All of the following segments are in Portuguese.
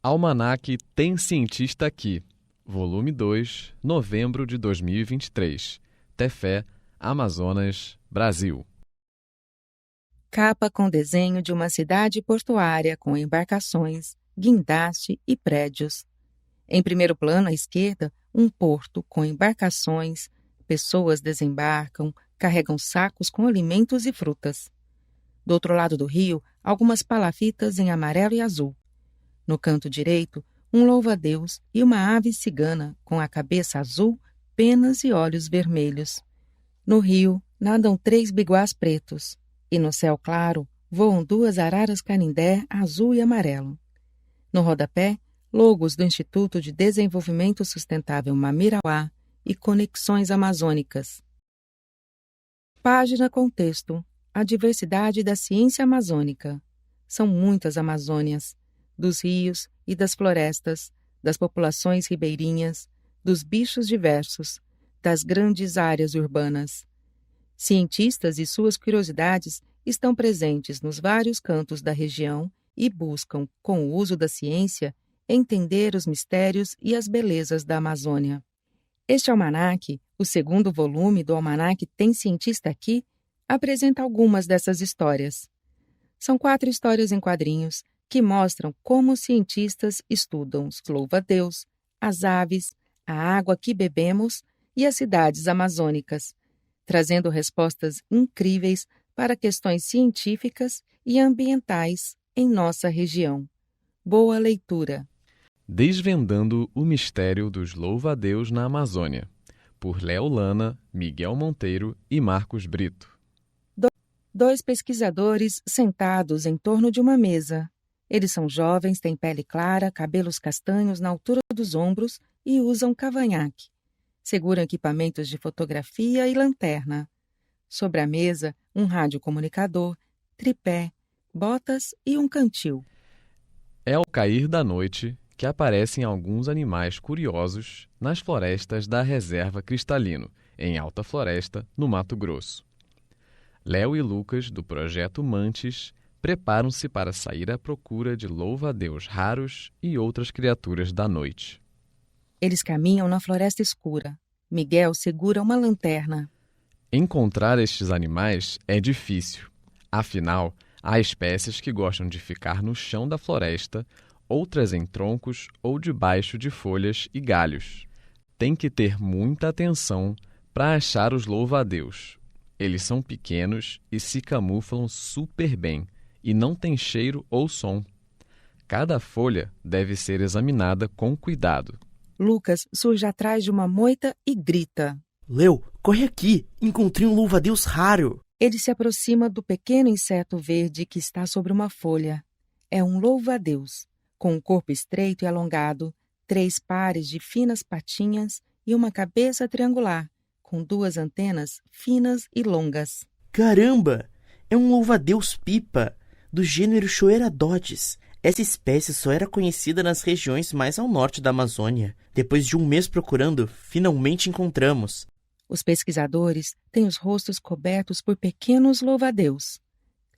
Almanaque Tem Cientista Aqui, volume 2, novembro de 2023. Tefé, Amazonas, Brasil. Capa com desenho de uma cidade portuária com embarcações, guindaste e prédios. Em primeiro plano à esquerda, um porto com embarcações, pessoas desembarcam, carregam sacos com alimentos e frutas. Do outro lado do rio, algumas palafitas em amarelo e azul. No canto direito, um louva-a-Deus e uma ave cigana com a cabeça azul, penas e olhos vermelhos. No rio, nadam 3 biguás pretos, e no céu claro voam 2 araras canindé azul e amarelo. No rodapé, logos do Instituto de Desenvolvimento Sustentável Mamirauá e Conexões Amazônicas. Página com texto: A diversidade da ciência amazônica. São muitas Amazônias, dos rios e das florestas, das populações ribeirinhas, dos bichos diversos, das grandes áreas urbanas. Cientistas e suas curiosidades estão presentes nos vários cantos da região e buscam, com o uso da ciência, entender os mistérios e as belezas da Amazônia. Este almanaque, o segundo volume do Almanaque Tem Cientista Aqui, apresenta algumas dessas histórias. São 4 histórias em quadrinhos que mostram como os cientistas estudam os louva-a-Deus, as aves, a água que bebemos e as cidades amazônicas, trazendo respostas incríveis para questões científicas e ambientais em nossa região. Boa leitura! Desvendando o mistério dos louva-a-Deus na Amazônia, por Léo Lana, Miguel Monteiro e Marcos Brito. 2 pesquisadores sentados em torno de uma mesa. Eles são jovens, têm pele clara, cabelos castanhos na altura dos ombros e usam cavanhaque. Seguram equipamentos de fotografia e lanterna. Sobre a mesa, um radiocomunicador, tripé, botas e um cantil. É ao cair da noite que aparecem alguns animais curiosos nas florestas da Reserva Cristalino, em Alta Floresta, no Mato Grosso. Léo e Lucas, do Projeto Mantis, preparam-se para sair à procura de louva-a-Deus raros e outras criaturas da noite. Eles caminham na floresta escura. Miguel segura uma lanterna. Encontrar estes animais é difícil. Afinal, há espécies que gostam de ficar no chão da floresta, outras em troncos ou debaixo de folhas e galhos. Tem que ter muita atenção para achar os louva-a-Deus. Eles são pequenos e se camuflam super bem, e não tem cheiro ou som. Cada folha deve ser examinada com cuidado. Lucas surge atrás de uma moita e grita. Léo, corre aqui! Encontrei um louva-a-Deus raro! Ele se aproxima do pequeno inseto verde que está sobre uma folha. É um louva-a-Deus, com um corpo estreito e alongado, 3 pares de finas patinhas e uma cabeça triangular, com 2 antenas finas e longas. Caramba! É um louva-a-Deus pipa, do gênero Choeradodes. Essa espécie só era conhecida nas regiões mais ao norte da Amazônia. Depois de um mês procurando, finalmente encontramos. Os pesquisadores têm os rostos cobertos por pequenos louva-a-Deus.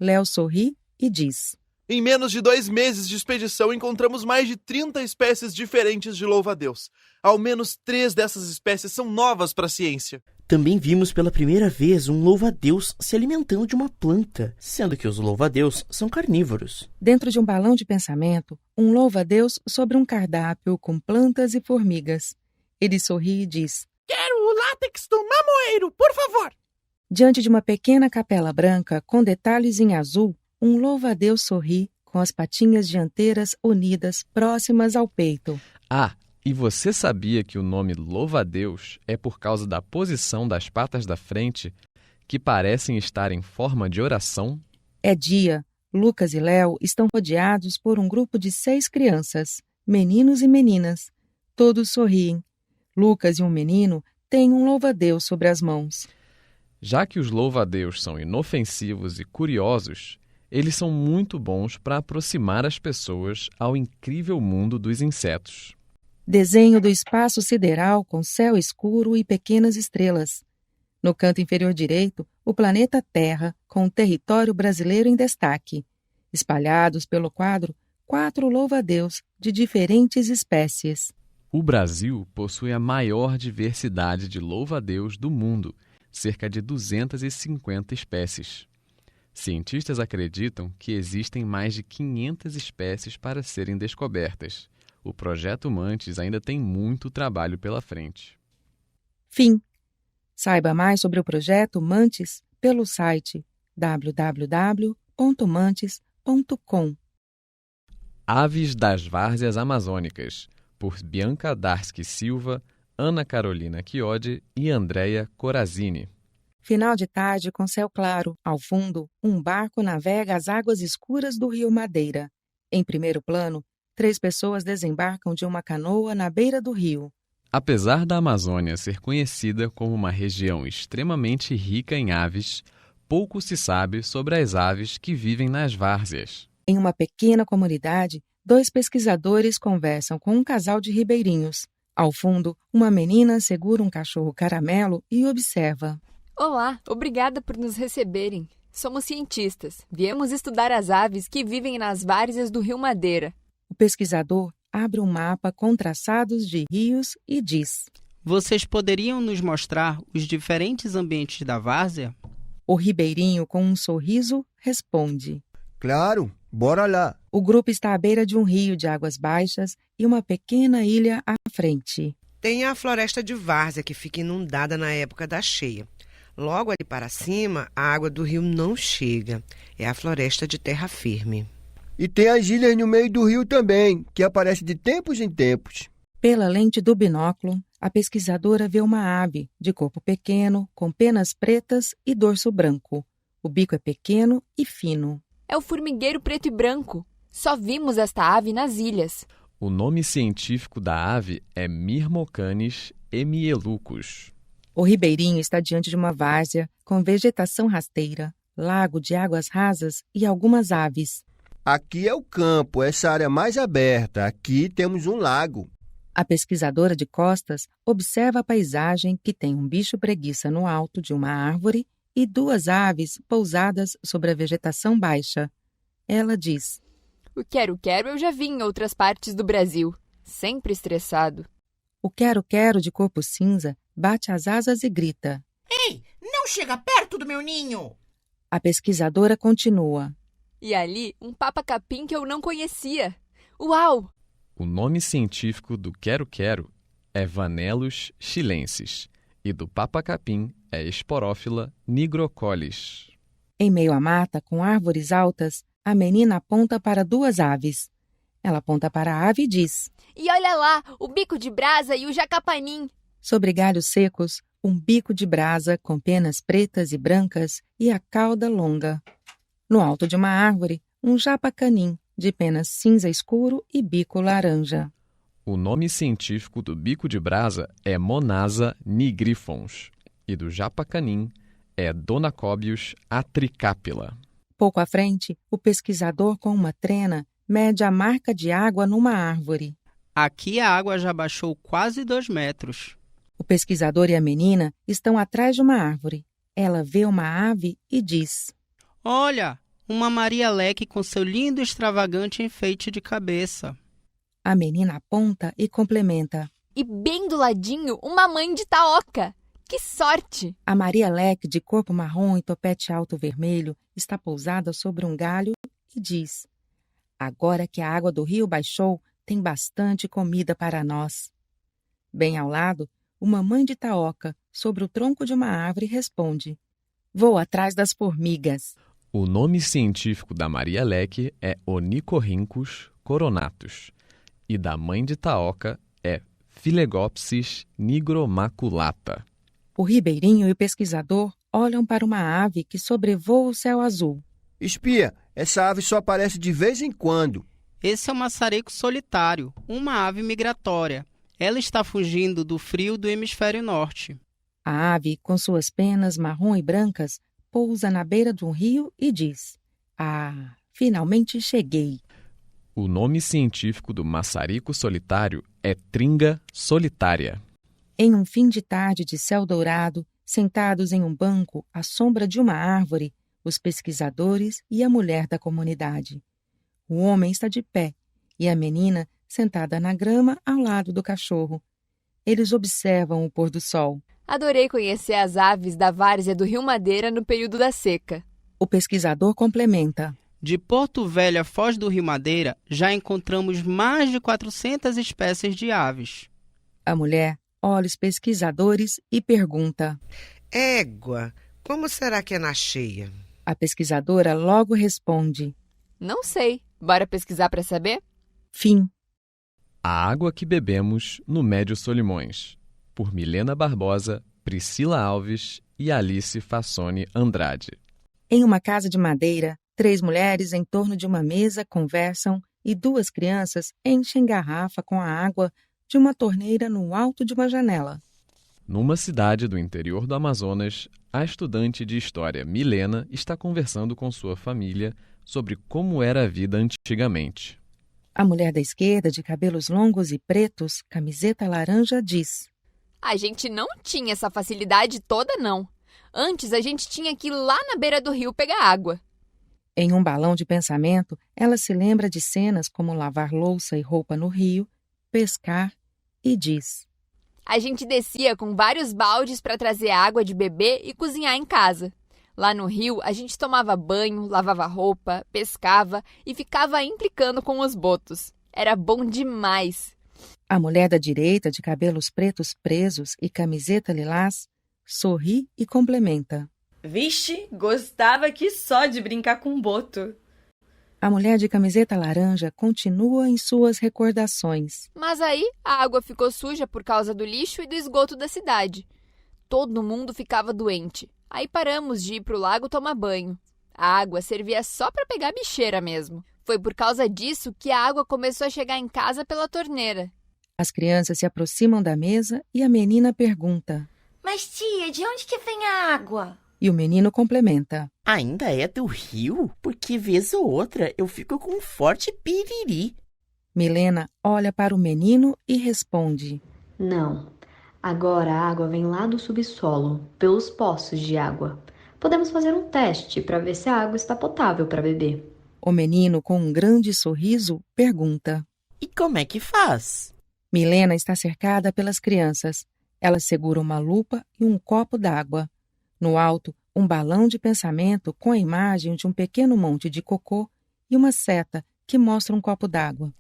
Léo sorri e diz: Em menos de 2 meses de expedição, encontramos mais de 30 espécies diferentes de louva-a-Deus. Ao menos 3 dessas espécies são novas para a ciência. Também vimos pela primeira vez um louva-a-Deus se alimentando de uma planta, sendo que os louva-a-Deus são carnívoros. Dentro de um balão de pensamento, um louva-a-Deus sobre um cardápio com plantas e formigas. Ele sorri e diz: Quero o látex do mamoeiro, por favor! Diante de uma pequena capela branca com detalhes em azul, um louva-a-Deus sorri com as patinhas dianteiras unidas próximas ao peito. Ah, e você sabia que o nome louva-a-Deus é por causa da posição das patas da frente, que parecem estar em forma de oração? É dia. Lucas e Léo estão rodeados por um grupo de 6 crianças, meninos e meninas. Todos sorriem. Lucas e um menino têm um louva-a-Deus sobre as mãos. Já que os louva-a-Deus são inofensivos e curiosos, eles são muito bons para aproximar as pessoas ao incrível mundo dos insetos. Desenho do espaço sideral com céu escuro e pequenas estrelas. No canto inferior direito, o planeta Terra, com o território brasileiro em destaque. Espalhados pelo quadro, 4 louva-a-Deus de diferentes espécies. O Brasil possui a maior diversidade de louva-a-Deus do mundo, cerca de 250 espécies. Cientistas acreditam que existem mais de 500 espécies para serem descobertas. O projeto Mantis ainda tem muito trabalho pela frente. Fim. Saiba mais sobre o projeto Mantis pelo site www.mantis.com. Aves das Várzeas Amazônicas, por Bianca Darsky Silva, Ana Carolina Chiodi e Andréia Corazini. Final de tarde com céu claro. Ao fundo, um barco navega as águas escuras do rio Madeira. Em primeiro plano, 3 pessoas desembarcam de uma canoa na beira do rio. Apesar da Amazônia ser conhecida como uma região extremamente rica em aves, pouco se sabe sobre as aves que vivem nas várzeas. Em uma pequena comunidade, 2 pesquisadores conversam com um casal de ribeirinhos. Ao fundo, uma menina segura um cachorro caramelo e observa. Olá, obrigada por nos receberem. Somos cientistas. Viemos estudar as aves que vivem nas várzeas do rio Madeira. O pesquisador abre um mapa com traçados de rios e diz: Vocês poderiam nos mostrar os diferentes ambientes da várzea? O ribeirinho, com um sorriso, responde: Claro, bora lá. O grupo está à beira de um rio de águas baixas e uma pequena ilha à frente. Tem a floresta de várzea que fica inundada na época da cheia. Logo ali para cima, a água do rio não chega. É a floresta de terra firme. E tem as ilhas no meio do rio também, que aparecem de tempos em tempos. Pela lente do binóculo, a pesquisadora vê uma ave de corpo pequeno, com penas pretas e dorso branco. O bico é pequeno e fino. É o formigueiro preto e branco. Só vimos esta ave nas ilhas. O nome científico da ave é Myrmocanis emielucus. O ribeirinho está diante de uma várzea com vegetação rasteira, lago de águas rasas e algumas aves. Aqui é o campo, essa área mais aberta. Aqui temos um lago. A pesquisadora de costas observa a paisagem que tem um bicho preguiça no alto de uma árvore e 2 aves pousadas sobre a vegetação baixa. Ela diz: O quero-quero eu já vi em outras partes do Brasil. Sempre estressado. O quero-quero de corpo cinza bate as asas e grita: Ei, não chega perto do meu ninho! A pesquisadora continua: E ali, um papa-capim que eu não conhecia. Uau! O nome científico do quero-quero é Vanellus chilensis e do papa-capim é Sporófila nigrocollis. Em meio à mata, com árvores altas, a menina aponta para 2 aves. Ela aponta para a ave e diz: E olha lá, o bico de brasa e o jacapanim. Sobre galhos secos, um bico de brasa com penas pretas e brancas e a cauda longa. No alto de uma árvore, um japacanim, de penas cinza escuro e bico laranja. O nome científico do bico de brasa é Monasa nigrifons e do japacanim é Donacobius atricapilla. Pouco à frente, o pesquisador com uma trena mede a marca de água numa árvore. Aqui a água já baixou quase 2 metros. O pesquisador e a menina estão atrás de uma árvore. Ela vê uma ave e diz: Olha, uma Maria Leque com seu lindo e extravagante enfeite de cabeça. A menina aponta e complementa: E bem do ladinho, uma mãe de taoca. Que sorte! A Maria Leque, de corpo marrom e topete alto vermelho, está pousada sobre um galho e diz: Agora que a água do rio baixou, tem bastante comida para nós. Bem ao lado, uma mãe de taoca, sobre o tronco de uma árvore, responde: Vou atrás das formigas. O nome científico da Maria Leque é Onychorhynchus coronatus e da mãe de taoca é Philegopsis nigromaculata. O ribeirinho e o pesquisador olham para uma ave que sobrevoa o céu azul. Espia, essa ave só aparece de vez em quando. Esse é o maçarico solitário, uma ave migratória. Ela está fugindo do frio do hemisfério norte. A ave, com suas penas marrom e brancas, pousa na beira de um rio e diz: Ah, finalmente cheguei. O nome científico do maçarico solitário é Tringa solitária. Em um fim de tarde de céu dourado, sentados em um banco à sombra de uma árvore, os pesquisadores e a mulher da comunidade. O homem está de pé, e a menina sentada na grama ao lado do cachorro. Eles observam o pôr do sol. Adorei conhecer as aves da várzea do Rio Madeira no período da seca. O pesquisador complementa. De Porto Velho a Foz do Rio Madeira, já encontramos mais de 400 espécies de aves. A mulher olha os pesquisadores e pergunta. Égua, como será que é na cheia? A pesquisadora logo responde. Não sei. Bora pesquisar para saber? Fim. A Água que Bebemos no Médio Solimões, por Milena Barbosa, Priscila Alves e Alice Fassoni Andrade. Em uma casa de madeira, 3 mulheres em torno de uma mesa conversam e 2 crianças enchem garrafa com a água de uma torneira no alto de uma janela. Numa cidade do interior do Amazonas, a estudante de história Milena está conversando com sua família sobre como era a vida antigamente. A mulher da esquerda, de cabelos longos e pretos, camiseta laranja, diz. A gente não tinha essa facilidade toda, não. Antes, a gente tinha que ir lá na beira do rio pegar água. Em um balão de pensamento, ela se lembra de cenas como lavar louça e roupa no rio, pescar e diz. A gente descia com vários baldes para trazer água de beber e cozinhar em casa. Lá no rio, a gente tomava banho, lavava roupa, pescava e ficava implicando com os botos. Era bom demais. A mulher da direita, de cabelos pretos presos e camiseta lilás, sorri e complementa. Vixe, gostava que só de brincar com boto. A mulher de camiseta laranja continua em suas recordações. Mas aí a água ficou suja por causa do lixo e do esgoto da cidade. Todo mundo ficava doente. Aí paramos de ir pro lago tomar banho. A água servia só para pegar bicheira mesmo. Foi por causa disso que a água começou a chegar em casa pela torneira. As crianças se aproximam da mesa e a menina pergunta. Mas tia, de onde que vem a água? E o menino complementa. Ainda é do rio? Porque vez ou outra eu fico com um forte piriri. Milena olha para o menino e responde. Não. Agora a água vem lá do subsolo, pelos poços de água. Podemos fazer um teste para ver se a água está potável para beber. O menino, com um grande sorriso, pergunta. E como é que faz? Milena está cercada pelas crianças. Ela segura uma lupa e um copo d'água. No alto, um balão de pensamento com a imagem de um pequeno monte de cocô e uma seta que mostra um copo d'água.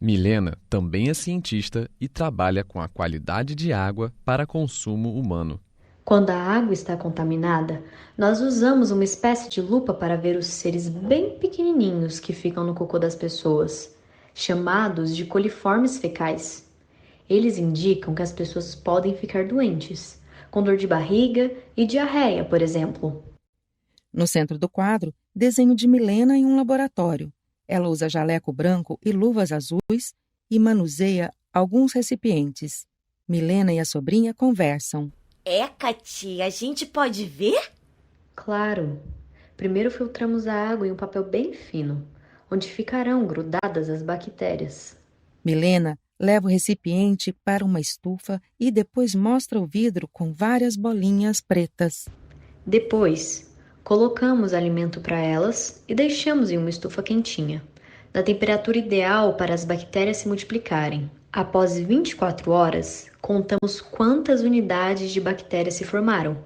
Milena também é cientista e trabalha com a qualidade de água para consumo humano. Quando a água está contaminada, nós usamos uma espécie de lupa para ver os seres bem pequenininhos que ficam no cocô das pessoas, chamados de coliformes fecais. Eles indicam que as pessoas podem ficar doentes, com dor de barriga e diarreia, por exemplo. No centro do quadro, desenho de Milena em um laboratório. Ela usa jaleco branco e luvas azuis e manuseia alguns recipientes. Milena e a sobrinha conversam. Tia, a gente pode ver? Claro. Primeiro filtramos a água em um papel bem fino, onde ficarão grudadas as bactérias. Milena leva o recipiente para uma estufa e depois mostra o vidro com várias bolinhas pretas. Depois, colocamos alimento para elas e deixamos em uma estufa quentinha, na temperatura ideal para as bactérias se multiplicarem. Após 24 horas, contamos quantas unidades de bactérias se formaram.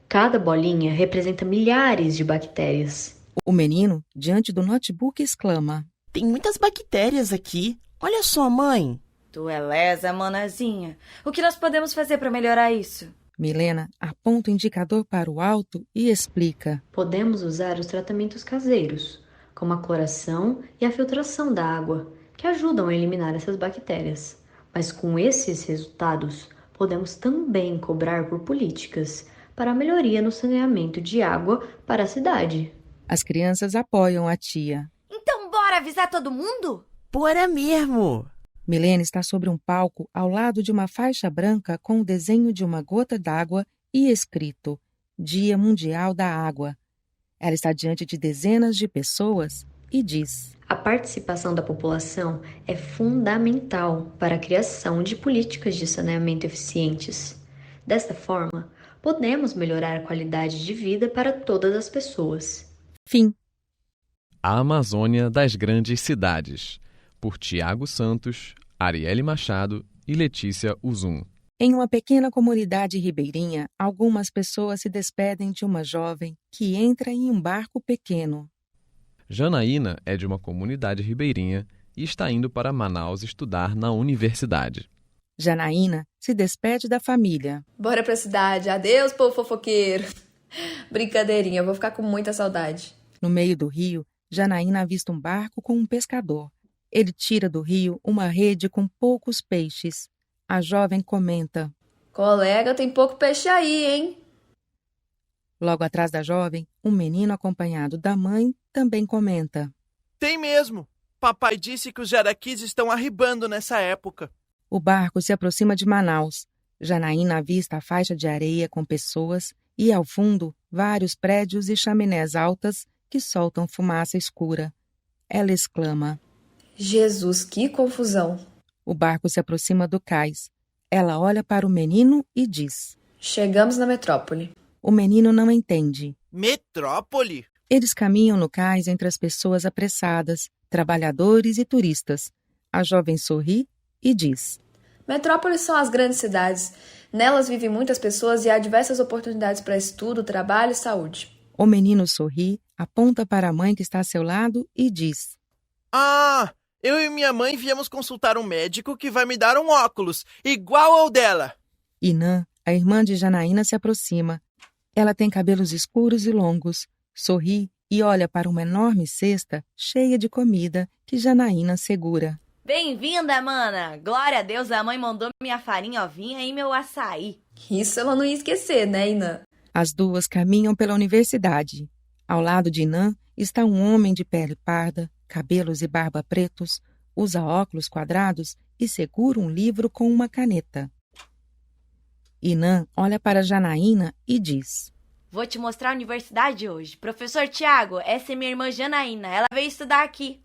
Cada bolinha representa milhares de bactérias. O menino, diante do notebook, exclama. Tem muitas bactérias aqui. Olha só, mãe. Tu é lesa, manazinha. O que nós podemos fazer para melhorar isso? Milena aponta o indicador para o alto e explica. Podemos usar os tratamentos caseiros, como a cloração e a filtração da água, que ajudam a eliminar essas bactérias. Mas com esses resultados, podemos também cobrar por políticas para a melhoria no saneamento de água para a cidade. As crianças apoiam a tia. Então bora avisar todo mundo? Bora mesmo! Milena está sobre um palco ao lado de uma faixa branca com o desenho de uma gota d'água e escrito Dia Mundial da Água. Ela está diante de dezenas de pessoas e diz: A participação da população é fundamental para a criação de políticas de saneamento eficientes. Desta forma, podemos melhorar a qualidade de vida para todas as pessoas. Fim. A Amazônia das Grandes Cidades, por Tiago Santos, Arielle Machado e Letícia Uzum. Em uma pequena comunidade ribeirinha, algumas pessoas se despedem de uma jovem que entra em um barco pequeno. Janaína é de uma comunidade ribeirinha e está indo para Manaus estudar na universidade. Janaína se despede da família. Bora pra cidade. Adeus, povo fofoqueiro. Brincadeirinha, eu vou ficar com muita saudade. No meio do rio, Janaína avista um barco com um pescador. Ele tira do rio uma rede com poucos peixes. A jovem comenta: Colega, tem pouco peixe aí, hein? Logo atrás da jovem, um menino acompanhado da mãe também comenta: Tem mesmo. Papai disse que os jaraquis estão arribando nessa época. O barco se aproxima de Manaus. Janaína avista a faixa de areia com pessoas e, ao fundo, vários prédios e chaminés altas que soltam fumaça escura. Ela exclama: Jesus, que confusão! O barco se aproxima do cais. Ela olha para o menino e diz: Chegamos na metrópole. O menino não entende. Metrópole? Eles caminham no cais entre as pessoas apressadas, trabalhadores e turistas. A jovem sorri e diz: Metrópoles são as grandes cidades. Nelas vivem muitas pessoas e há diversas oportunidades para estudo, trabalho e saúde. O menino sorri, aponta para a mãe que está a seu lado e diz: Eu e minha mãe viemos consultar um médico que vai me dar um óculos, igual ao dela. Inã, a irmã de Janaína, se aproxima. Ela tem cabelos escuros e longos, sorri e olha para uma enorme cesta cheia de comida que Janaína segura. Bem-vinda, mana! Glória a Deus, a mãe mandou minha farinha ovinha e meu açaí. Isso ela não ia esquecer, né, Inã? As duas caminham pela universidade. Ao lado de Inã está um homem de pele parda, cabelos e barba pretos, usa óculos quadrados e segura um livro com uma caneta. Inã olha para Janaína e diz: Vou te mostrar a universidade hoje. Professor Tiago, essa é minha irmã Janaína. Ela veio estudar aqui.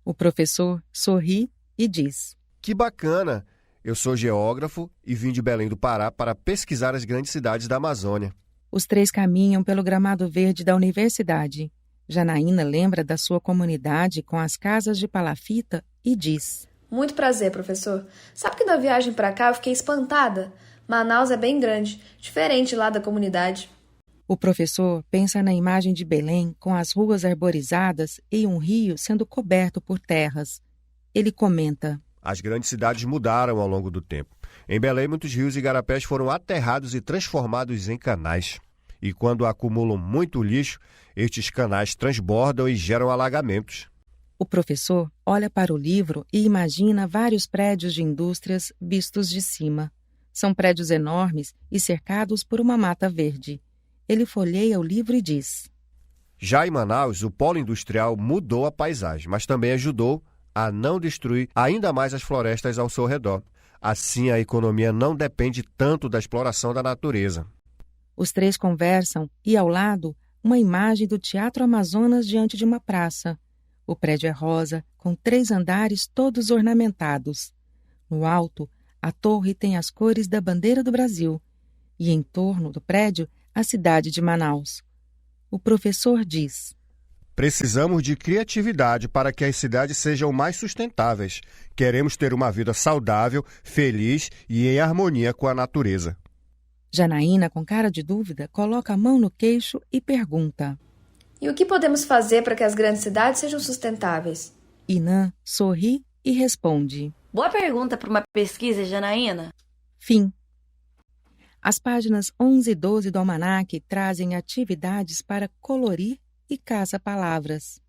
O professor sorri e diz: Que bacana! Eu sou geógrafo e vim de Belém do Pará para pesquisar as grandes cidades da Amazônia. Os três caminham pelo gramado verde da universidade. Janaína lembra da sua comunidade com as casas de palafita e diz: Muito prazer, professor. Sabe que na viagem para cá eu fiquei espantada? Manaus é bem grande, diferente lá da comunidade. O professor pensa na imagem de Belém com as ruas arborizadas e um rio sendo coberto por terras. Ele comenta: As grandes cidades mudaram ao longo do tempo. Em Belém, muitos rios e igarapés foram aterrados e transformados em canais. E quando acumulam muito lixo, estes canais transbordam e geram alagamentos. O professor olha para o livro e imagina vários prédios de indústrias vistos de cima. São prédios enormes e cercados por uma mata verde. Ele folheia o livro e diz: Já em Manaus, o polo industrial mudou a paisagem, mas também ajudou a não destruir ainda mais as florestas ao seu redor. Assim, a economia não depende tanto da exploração da natureza. Os três conversam e, ao lado, uma imagem do Teatro Amazonas diante de uma praça. O prédio é rosa, com 3 andares todos ornamentados. No alto, a torre tem as cores da bandeira do Brasil e, em torno do prédio, a cidade de Manaus. O professor diz: Precisamos de criatividade para que as cidades sejam mais sustentáveis. Queremos ter uma vida saudável, feliz e em harmonia com a natureza. Janaína, com cara de dúvida, coloca a mão no queixo e pergunta: E o que podemos fazer para que as grandes cidades sejam sustentáveis? Inã sorri e responde: Boa pergunta para uma pesquisa, Janaína. Fim. As páginas 11 e 12 do almanaque trazem atividades para colorir e caça-palavras.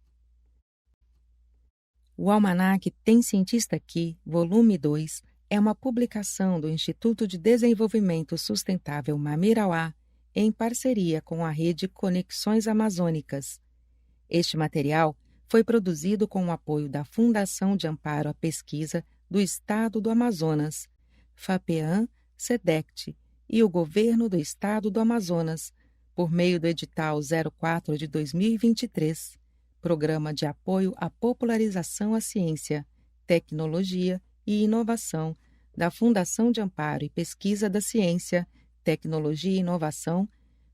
O Almanaque Tem Cientista Aqui, volume 2, é uma publicação do Instituto de Desenvolvimento Sustentável Mamirauá, em parceria com a rede Conexões Amazônicas. Este material foi produzido com o apoio da Fundação de Amparo à Pesquisa do Estado do Amazonas, FAPEAM, SEDECT, e o Governo do Estado do Amazonas, por meio do edital 04 de 2023, Programa de Apoio à Popularização à Ciência, Tecnologia e Inovação da Fundação de Amparo e Pesquisa da Ciência, Tecnologia e Inovação,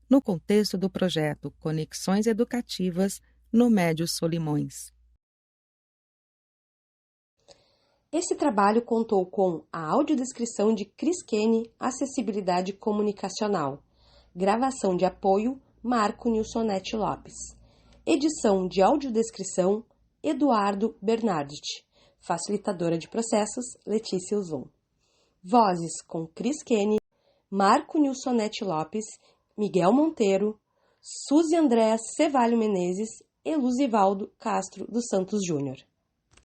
no contexto do projeto Conexões Educativas no Médio Solimões. Esse trabalho contou com a audiodescrição de Cris Kene, Acessibilidade Comunicacional, gravação de apoio, Marco Nilsonetti Lopes, edição de audiodescrição, Eduardo Bernarditti, facilitadora de processos, Letícia Uzon. Vozes com Cris Kene, Marco Nilsonetti Lopes, Miguel Monteiro, Suzy Andréa Cevalho Menezes e Luzivaldo Castro dos Santos Júnior.